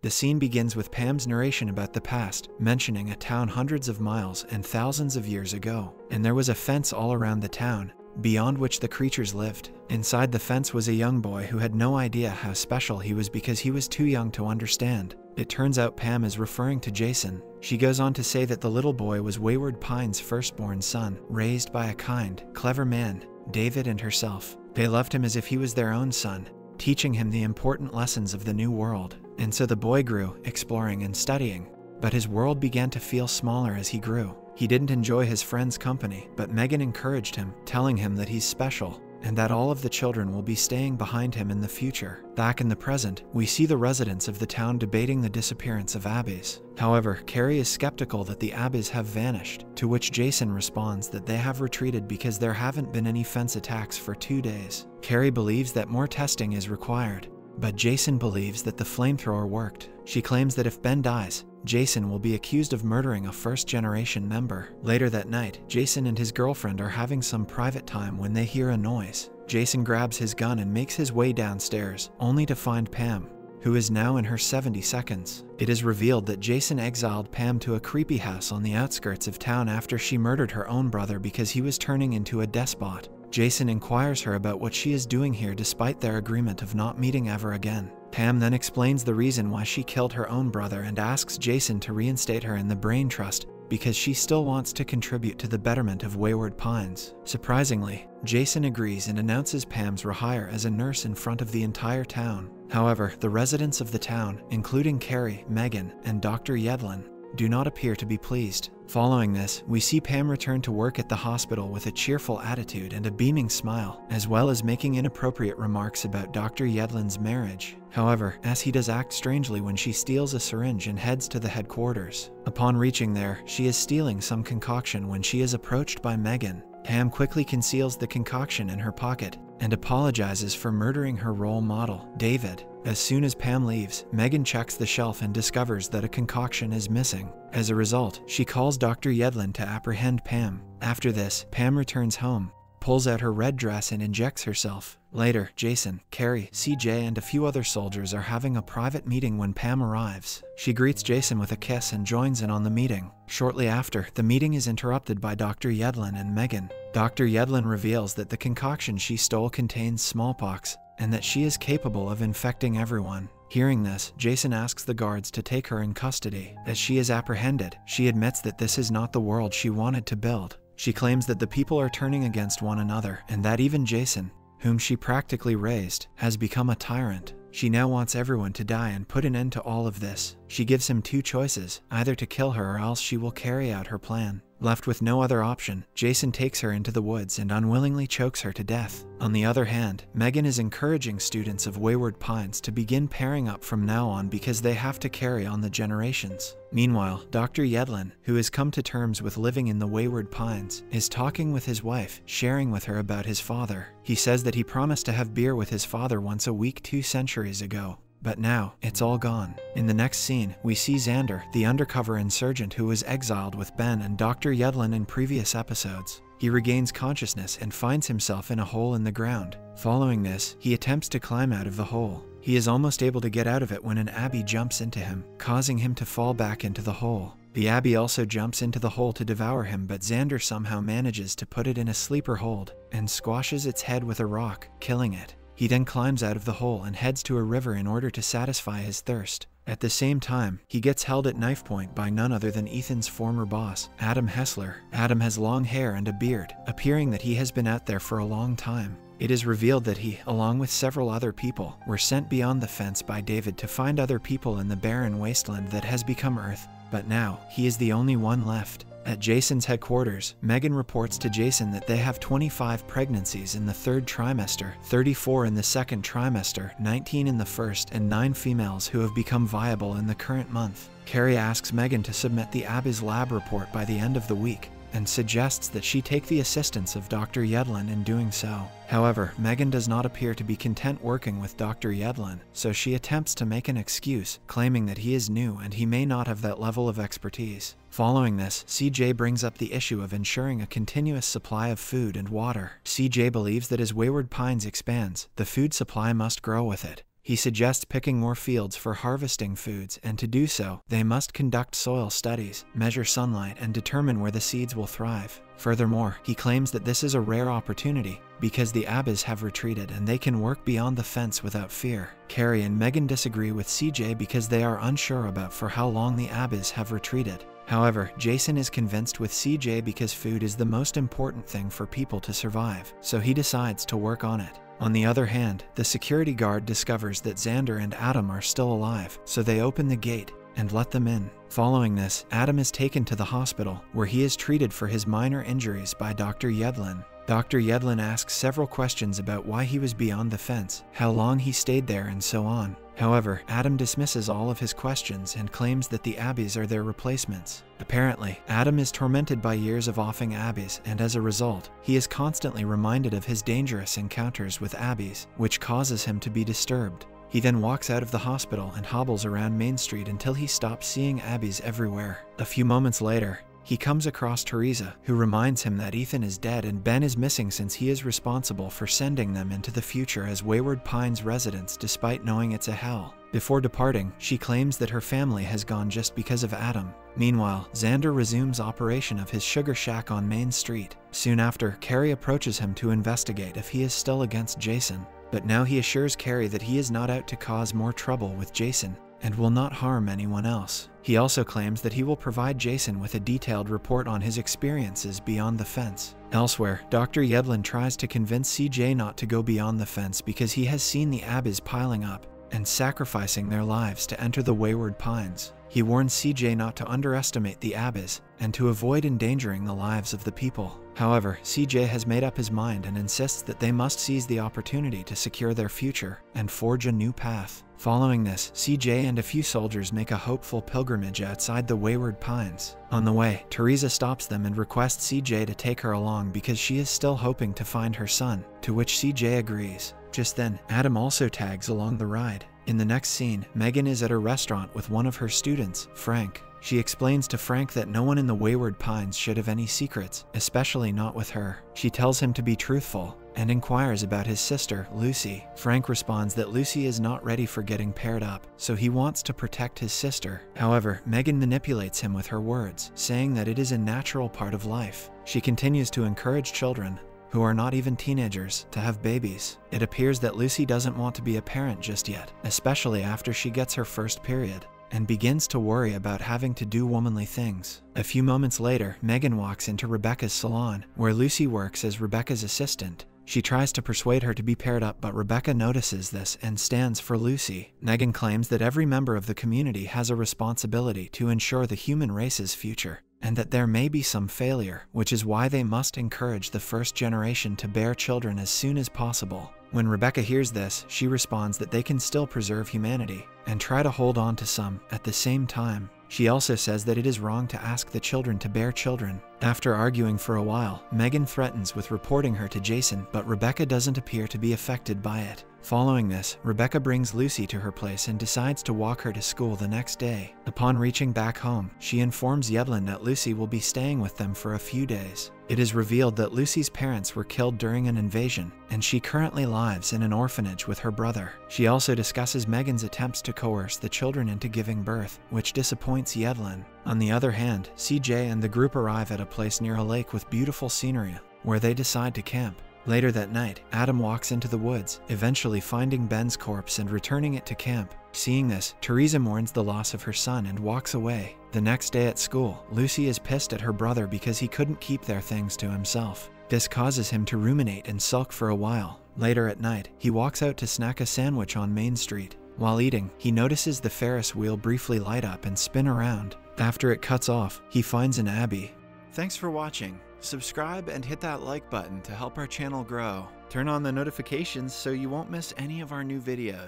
The scene begins with Pam's narration about the past, mentioning a town hundreds of miles and thousands of years ago, and there was a fence all around the town, beyond which the creatures lived. Inside the fence was a young boy who had no idea how special he was because he was too young to understand. It turns out Pam is referring to Jason. She goes on to say that the little boy was Wayward Pines' firstborn son, raised by a kind, clever man, David, and herself. They loved him as if he was their own son, teaching him the important lessons of the new world. And so the boy grew, exploring and studying. But his world began to feel smaller as he grew. He didn't enjoy his friends' company, but Megan encouraged him, telling him that he's special, and that all of the children will be staying behind him in the future. Back in the present, we see the residents of the town debating the disappearance of Abbeys. However, Carrie is skeptical that the Abbeys have vanished, to which Jason responds that they have retreated because there haven't been any fence attacks for 2 days. Carrie believes that more testing is required, but Jason believes that the flamethrower worked. She claims that if Ben dies, Jason will be accused of murdering a first-generation member. Later that night, Jason and his girlfriend are having some private time when they hear a noise. Jason grabs his gun and makes his way downstairs, only to find Pam, who is now in her 70 seconds. It is revealed that Jason exiled Pam to a creepy house on the outskirts of town after she murdered her own brother because he was turning into a despot. Jason inquires her about what she is doing here despite their agreement of not meeting ever again. Pam then explains the reason why she killed her own brother and asks Jason to reinstate her in the Brain Trust because she still wants to contribute to the betterment of Wayward Pines. Surprisingly, Jason agrees and announces Pam's rehire as a nurse in front of the entire town. However, the residents of the town, including Carrie, Megan, and Dr. Yedlin, do not appear to be pleased. Following this, we see Pam return to work at the hospital with a cheerful attitude and a beaming smile, as well as making inappropriate remarks about Dr. Yedlin's marriage. However, as he does act strangely when she steals a syringe and heads to the headquarters. Upon reaching there, she is stealing some concoction when she is approached by Megan. Pam quickly conceals the concoction in her pocket and apologizes for murdering her role model, David. As soon as Pam leaves, Megan checks the shelf and discovers that a concoction is missing. As a result, she calls Dr. Yedlin to apprehend Pam. After this, Pam returns home, pulls out her red dress and injects herself. Later, Jason, Carrie, CJ, and a few other soldiers are having a private meeting when Pam arrives. She greets Jason with a kiss and joins in on the meeting. Shortly after, the meeting is interrupted by Dr. Yedlin and Megan. Dr. Yedlin reveals that the concoction she stole contains smallpox, and that she is capable of infecting everyone. Hearing this, Jason asks the guards to take her in custody. As she is apprehended, she admits that this is not the world she wanted to build. She claims that the people are turning against one another, and that even Jason, whom she practically raised, has become a tyrant. She now wants everyone to die and put an end to all of this. She gives him two choices, either to kill her or else she will carry out her plan. Left with no other option, Jason takes her into the woods and unwillingly chokes her to death. On the other hand, Megan is encouraging students of Wayward Pines to begin pairing up from now on because they have to carry on the generations. Meanwhile, Dr. Yedlin, who has come to terms with living in the Wayward Pines, is talking with his wife, sharing with her about his father. He says that he promised to have beer with his father once a week 2 centuries ago. But now, it's all gone. In the next scene, we see Xander, the undercover insurgent who was exiled with Ben and Dr. Yedlin in previous episodes. He regains consciousness and finds himself in a hole in the ground. Following this, he attempts to climb out of the hole. He is almost able to get out of it when an Abby jumps into him, causing him to fall back into the hole. The Abby also jumps into the hole to devour him, but Xander somehow manages to put it in a sleeper hold and squashes its head with a rock, killing it. He then climbs out of the hole and heads to a river in order to satisfy his thirst. At the same time, he gets held at knife point by none other than Ethan's former boss, Adam Hessler. Adam has long hair and a beard, appearing that he has been out there for a long time. It is revealed that he, along with several other people, were sent beyond the fence by David to find other people in the barren wasteland that has become Earth. But now, he is the only one left. At Jason's headquarters, Megan reports to Jason that they have 25 pregnancies in the 3rd trimester, 34 in the 2nd trimester, 19 in the 1st, and 9 females who have become viable in the current month. Carrie asks Megan to submit the Abby's lab report by the end of the week, and suggests that she take the assistance of Dr. Yedlin in doing so. However, Megan does not appear to be content working with Dr. Yedlin, so she attempts to make an excuse, claiming that he is new and he may not have that level of expertise. Following this, CJ brings up the issue of ensuring a continuous supply of food and water. CJ believes that as Wayward Pines expands, the food supply must grow with it. He suggests picking more fields for harvesting foods, and to do so, they must conduct soil studies, measure sunlight, and determine where the seeds will thrive. Furthermore, he claims that this is a rare opportunity because the Abbas have retreated and they can work beyond the fence without fear. Carrie and Megan disagree with CJ because they are unsure about for how long the Abbas have retreated. However, Jason is convinced with CJ because food is the most important thing for people to survive, so he decides to work on it. On the other hand, the security guard discovers that Xander and Adam are still alive, so they open the gate and let them in. Following this, Adam is taken to the hospital, where he is treated for his minor injuries by Dr. Yedlin. Dr. Yedlin asks several questions about why he was beyond the fence, how long he stayed there, and so on. However, Adam dismisses all of his questions and claims that the Abbas are their replacements. Apparently, Adam is tormented by years of offing Abbas, and as a result, he is constantly reminded of his dangerous encounters with Abbas, which causes him to be disturbed. He then walks out of the hospital and hobbles around Main Street until he stops seeing Abbas everywhere. A few moments later, he comes across Teresa, who reminds him that Ethan is dead and Ben is missing since he is responsible for sending them into the future as Wayward Pines residents despite knowing it's a hell. Before departing, she claims that her family has gone just because of Adam. Meanwhile, Xander resumes operation of his sugar shack on Main Street. Soon after, Carrie approaches him to investigate if he is still against Jason. But now he assures Carrie that he is not out to cause more trouble with Jason and will not harm anyone else. He also claims that he will provide Jason with a detailed report on his experiences beyond the fence. Elsewhere, Dr. Yedlin tries to convince CJ not to go beyond the fence because he has seen the Abbas piling up and sacrificing their lives to enter the Wayward Pines. He warns CJ not to underestimate the Abbas and to avoid endangering the lives of the people. However, CJ has made up his mind and insists that they must seize the opportunity to secure their future and forge a new path. Following this, CJ and a few soldiers make a hopeful pilgrimage outside the Wayward Pines. On the way, Teresa stops them and requests CJ to take her along because she is still hoping to find her son, to which CJ agrees. Just then, Adam also tags along the ride. In the next scene, Megan is at a restaurant with one of her students, Frank. She explains to Frank that no one in the Wayward Pines should have any secrets, especially not with her. She tells him to be truthful and inquires about his sister, Lucy. Frank responds that Lucy is not ready for getting paired up, so he wants to protect his sister. However, Megan manipulates him with her words, saying that it is a natural part of life. She continues to encourage children, who are not even teenagers, to have babies. It appears that Lucy doesn't want to be a parent just yet, especially after she gets her first period, and begins to worry about having to do womanly things. A few moments later, Megan walks into Rebecca's salon, where Lucy works as Rebecca's assistant. She tries to persuade her to be paired up, but Rebecca notices this and stands for Lucy. Megan claims that every member of the community has a responsibility to ensure the human race's future, and that there may be some failure, which is why they must encourage the first generation to bear children as soon as possible. When Rebecca hears this, she responds that they can still preserve humanity and try to hold on to some at the same time. She also says that it is wrong to ask the children to bear children. After arguing for a while, Megan threatens with reporting her to Jason, but Rebecca doesn't appear to be affected by it. Following this, Rebecca brings Lucy to her place and decides to walk her to school the next day. Upon reaching back home, she informs Yedlin that Lucy will be staying with them for a few days. It is revealed that Lucy's parents were killed during an invasion, and she currently lives in an orphanage with her brother. She also discusses Megan's attempts to coerce the children into giving birth, which disappoints Yedlin. On the other hand, CJ and the group arrive at a place near a lake with beautiful scenery, where they decide to camp. Later that night, Adam walks into the woods, eventually finding Ben's corpse and returning it to camp. Seeing this, Teresa mourns the loss of her son and walks away. The next day at school, Lucy is pissed at her brother because he couldn't keep their things to himself. This causes him to ruminate and sulk for a while. Later at night, he walks out to snack a sandwich on Main Street. While eating, he notices the Ferris wheel briefly light up and spin around. After it cuts off, he finds an Abbey. Thanks for watching. Subscribe and hit that like button to help our channel grow. Turn on the notifications so you won't miss any of our new videos.